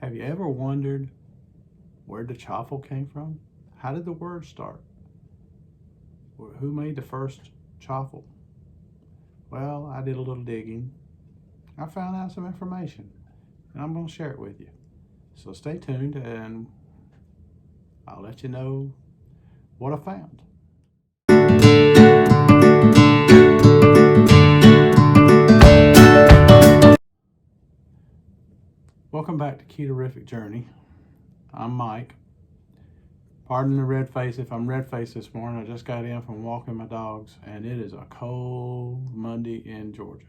Have you ever wondered where the chaffle came from? How did the word start? Who made the first chaffle? Well, I did a little digging. I found out some information, and I'm going to share it with you. So stay tuned, and I'll let you know what I found. Welcome back to Ketorific Journey. I'm Mike. Pardon the red face if I'm red faced this morning. I just got in from walking my dogs, and it is a cold Monday in Georgia.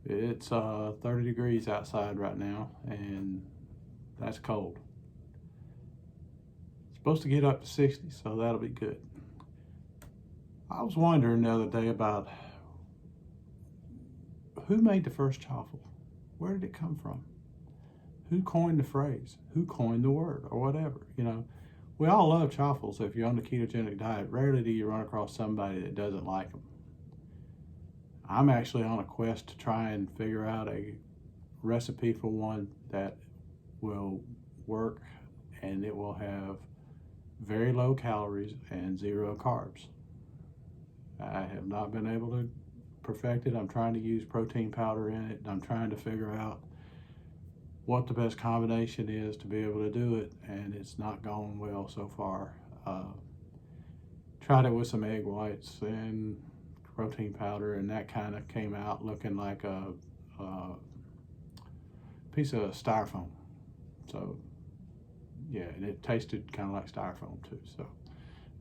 It's 30 degrees outside right now, and that's cold. It's supposed to get up to 60, so that'll be good. I was wondering the other day about who made the first chaffle? Where did it come from? Who coined the phrase? Who coined the word or whatever? We all love chaffles. If you're on the ketogenic diet, rarely do you run across somebody that doesn't like them. I'm actually on a quest to try and figure out a recipe for one that will work, and it will have very low calories and 0 carbs. I have not been able to perfect it. I'm trying to use protein powder in it. I'm trying to figure out what the best combination is to be able to do it, and it's not gone well so far. Tried it with some egg whites and protein powder, and that kind of came out looking like a piece of styrofoam. So yeah, and it tasted kind of like styrofoam too. So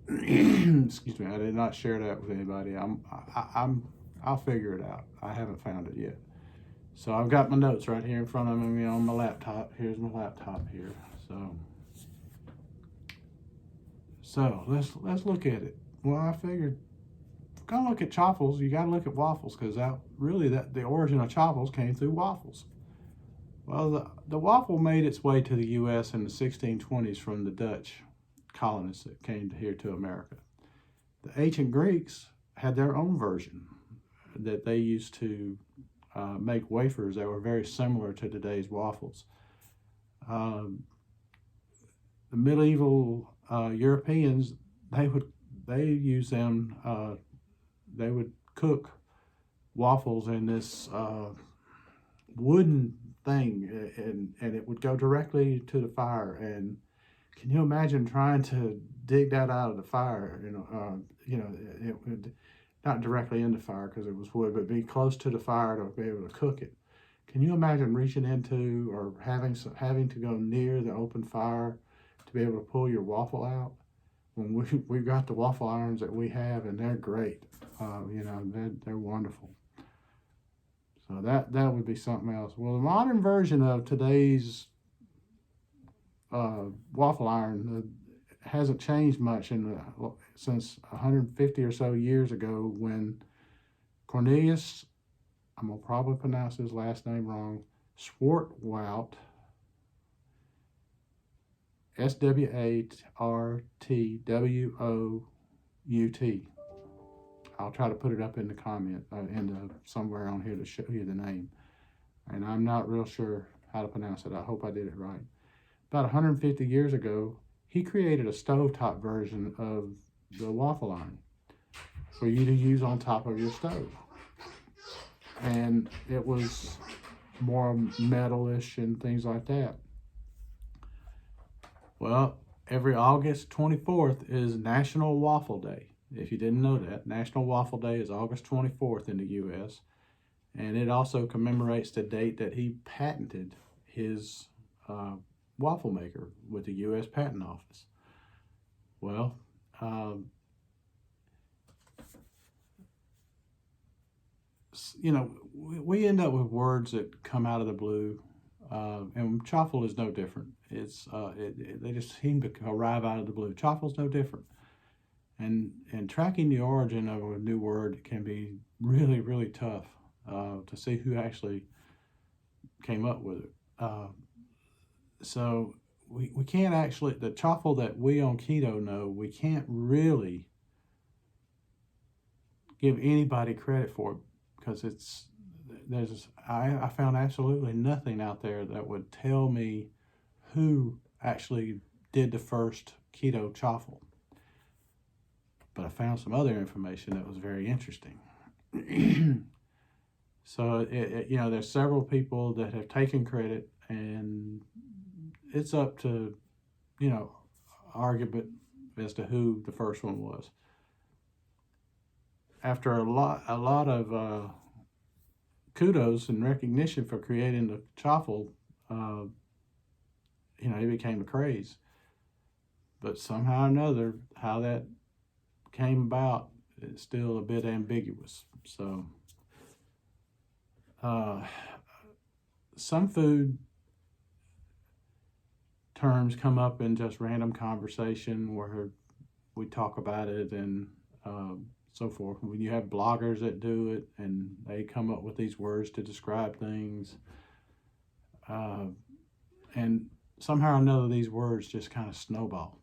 excuse me, I did not share that with anybody. I'll figure it out. I haven't found it yet. So I've got my notes right here in front of me on my laptop. Here's my laptop here. So let's look at it. Well, I figured if we're gonna look at chaffles, you got to look at waffles, because the origin of chaffles came through waffles. Well, the waffle made its way to the U.S. in the 1620s from the Dutch colonists that came here to America. The ancient Greeks had their own version that they used to make wafers that were very similar to today's waffles. The medieval Europeans, they use them. They would cook waffles in this wooden thing, and it would go directly to the fire. And can you imagine trying to dig that out of the fire? It would not directly in the fire because it was wood, but be close to the fire to be able to cook it. Can you imagine reaching into or having to go near the open fire to be able to pull your waffle out? When we've got the waffle irons that we have, and they're great. They're wonderful. So that would be something else. Well, the modern version of today's waffle iron hasn't changed much since 150 or so years ago, when Cornelius, I'm going to probably pronounce his last name wrong, Swartwout, Swartwout. I'll try to put it up in the comment, somewhere on here to show you the name. And I'm not real sure how to pronounce it. I hope I did it right. About 150 years ago, he created a stovetop version of the waffle iron for you to use on top of your stove. And it was more metalish and things like that. Well, every August 24th is National Waffle Day. If you didn't know that, National Waffle Day is August 24th in the U.S. And it also commemorates the date that he patented his waffle maker with the U.S. Patent Office. Well, we end up with words that come out of the blue, and chaffle is no different. They just seem to arrive out of the blue. Chaffle's no different. And tracking the origin of a new word can be really, really tough to see who actually came up with it. So we can't actually, the chaffle that we on keto know, we can't really give anybody credit for it, because I found absolutely nothing out there that would tell me who actually did the first keto chaffle. But I found some other information that was very interesting. So, there's several people that have taken credit, and it's up to, argument as to who the first one was. After a lot of kudos and recognition for creating the chaffle, it became a craze. But somehow or another, how that came about is still a bit ambiguous. So, some food terms come up in just random conversation where we talk about it and so forth. When you have bloggers that do it and they come up with these words to describe things, and somehow or another these words just kind of snowball.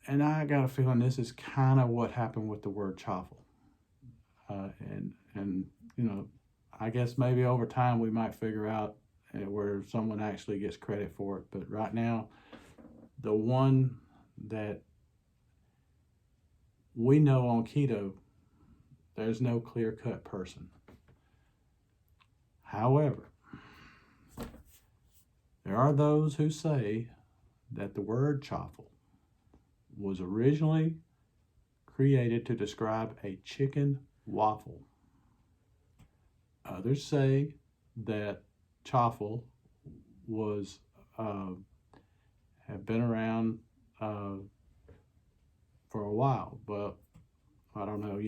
And I got a feeling this is kind of what happened with the word chaffle. And I guess maybe over time we might figure out where someone actually gets credit for it. But right now, the one that we know on keto, there's no clear-cut person. However, there are those who say that the word chaffle was originally created to describe a chicken waffle. Others say that chaffle was have been around for a while, but I don't know.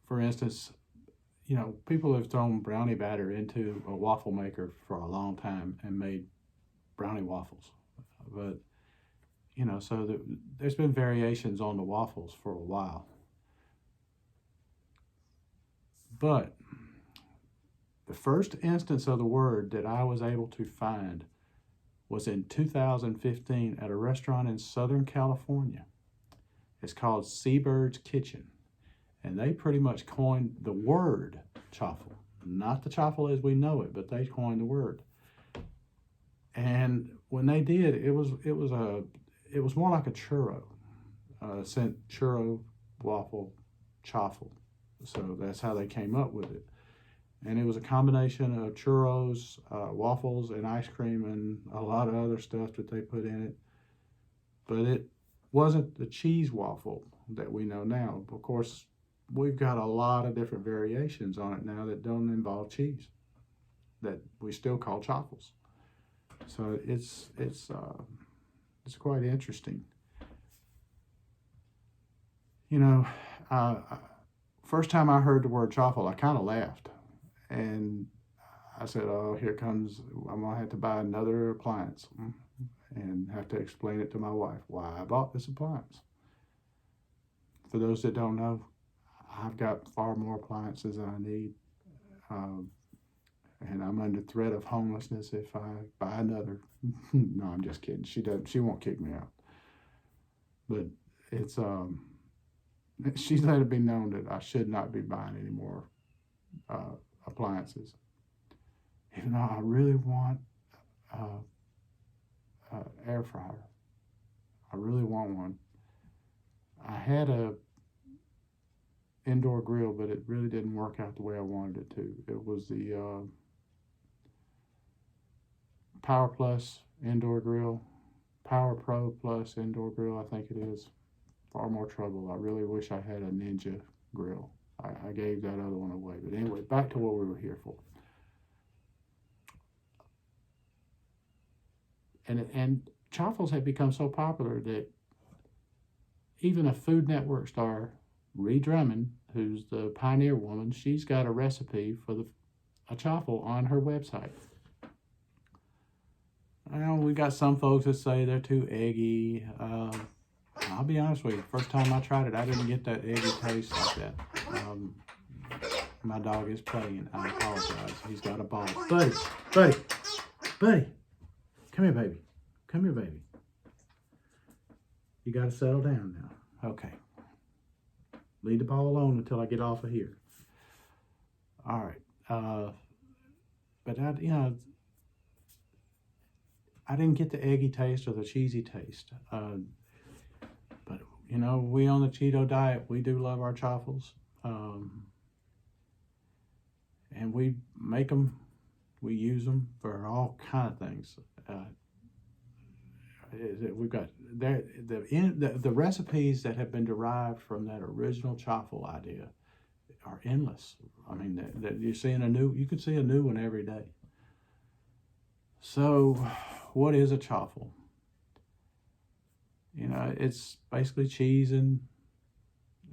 For instance, people have thrown brownie batter into a waffle maker for a long time and made brownie waffles, but so there's been variations on the waffles for a while. But the first instance of the word that I was able to find was in 2015 at a restaurant in Southern California. It's called Seabird's Kitchen, and they pretty much coined the word chaffle, not the chaffle as we know it, but they coined the word. And when they did, it was more like a churro, churro, waffle, chaffle. So that's how they came up with it. And it was a combination of churros, waffles, and ice cream, and a lot of other stuff that they put in it. But it wasn't the cheese waffle that we know now. Of course, we've got a lot of different variations on it now that don't involve cheese, that we still call chaffles. So it's quite interesting. First time I heard the word chaffle, I kind of laughed. And I said, oh, here comes, I'm going to have to buy another appliance and have to explain it to my wife why I bought this appliance. For those that don't know, I've got far more appliances than I need. And I'm under threat of homelessness if I buy another. No, I'm just kidding. She won't kick me out. But it's, she's let it be known that I should not be buying any more appliances. Even though I really want air fryer. I really want one. I had a indoor grill, but it really didn't work out the way I wanted it to. It was the Power Plus indoor grill, Power Pro Plus indoor grill, I think it is. Far more trouble. I really wish I had a Ninja grill. I gave that other one away. But anyway, back to what we were here for. And chaffles have become so popular that even a Food Network star, Ree Drummond, who's the pioneer woman, she's got a recipe for a chaffle on her website. Well, we got some folks that say they're too eggy. I'll be honest with you, first time I tried it, I didn't get that eggy taste like that. My dog is playing. I apologize. He's got a ball. Buddy. Come here, baby. Come here, baby. You got to settle down now. Okay. leave the ball alone until I get off of here. All right. But I didn't get the eggy taste or the cheesy taste. But we on the keto diet, we do love our chaffles. And we make them, we use them for all kind of things. We've got the recipes that have been derived from that original chaffle idea are endless. I mean, that you can see a new one every day. So, what is a chaffle? It's basically cheese and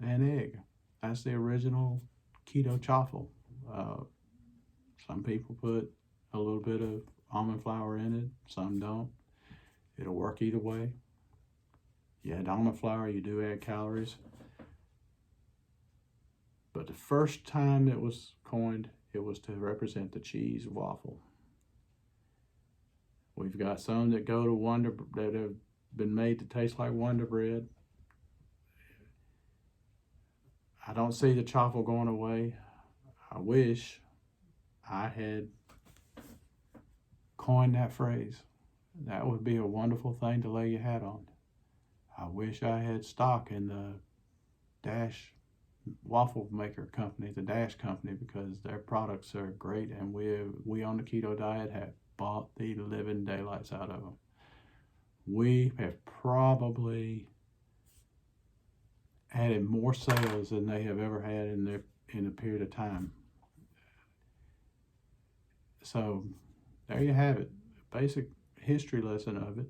egg. That's the original keto chaffle. Some people put a little bit of almond flour in it, some don't. It'll work either way. You add almond flour, you do add calories. But the first time it was coined, it was to represent the cheese waffle. We've got some that go to that have been made to taste like Wonder Bread. I don't see the chaffle going away. I wish I had coined that phrase. That would be a wonderful thing to lay your hat on. I wish I had stock in the Dash waffle maker company, the Dash company, because their products are great, and we on the keto diet have bought the living daylights out of them. We have probably added more sales than they have ever had in a period of time. So there you have it. Basic history lesson of it.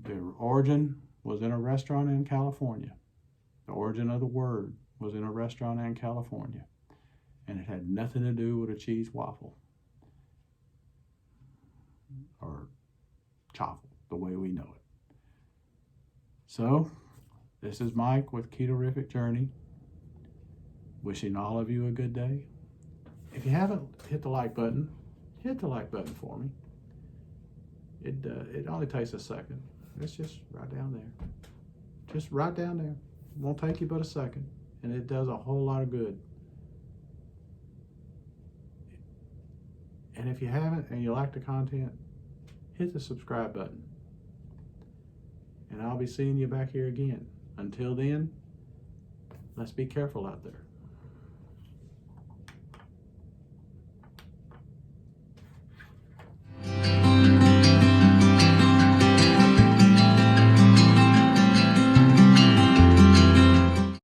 The origin was in a restaurant in California. The origin of the word was in a restaurant in California. And it had nothing to do with a cheese waffle or chaffle, the way we know it. So, this is Mike with Ketorific Journey. Wishing all of you a good day. If you haven't hit the like button, hit the like button for me. It only takes a second. It's just right down there. Just right down there. It won't take you but a second. And it does a whole lot of good. And if you haven't and you like the content, hit the subscribe button. And I'll be seeing you back here again. Until then, let's be careful out there.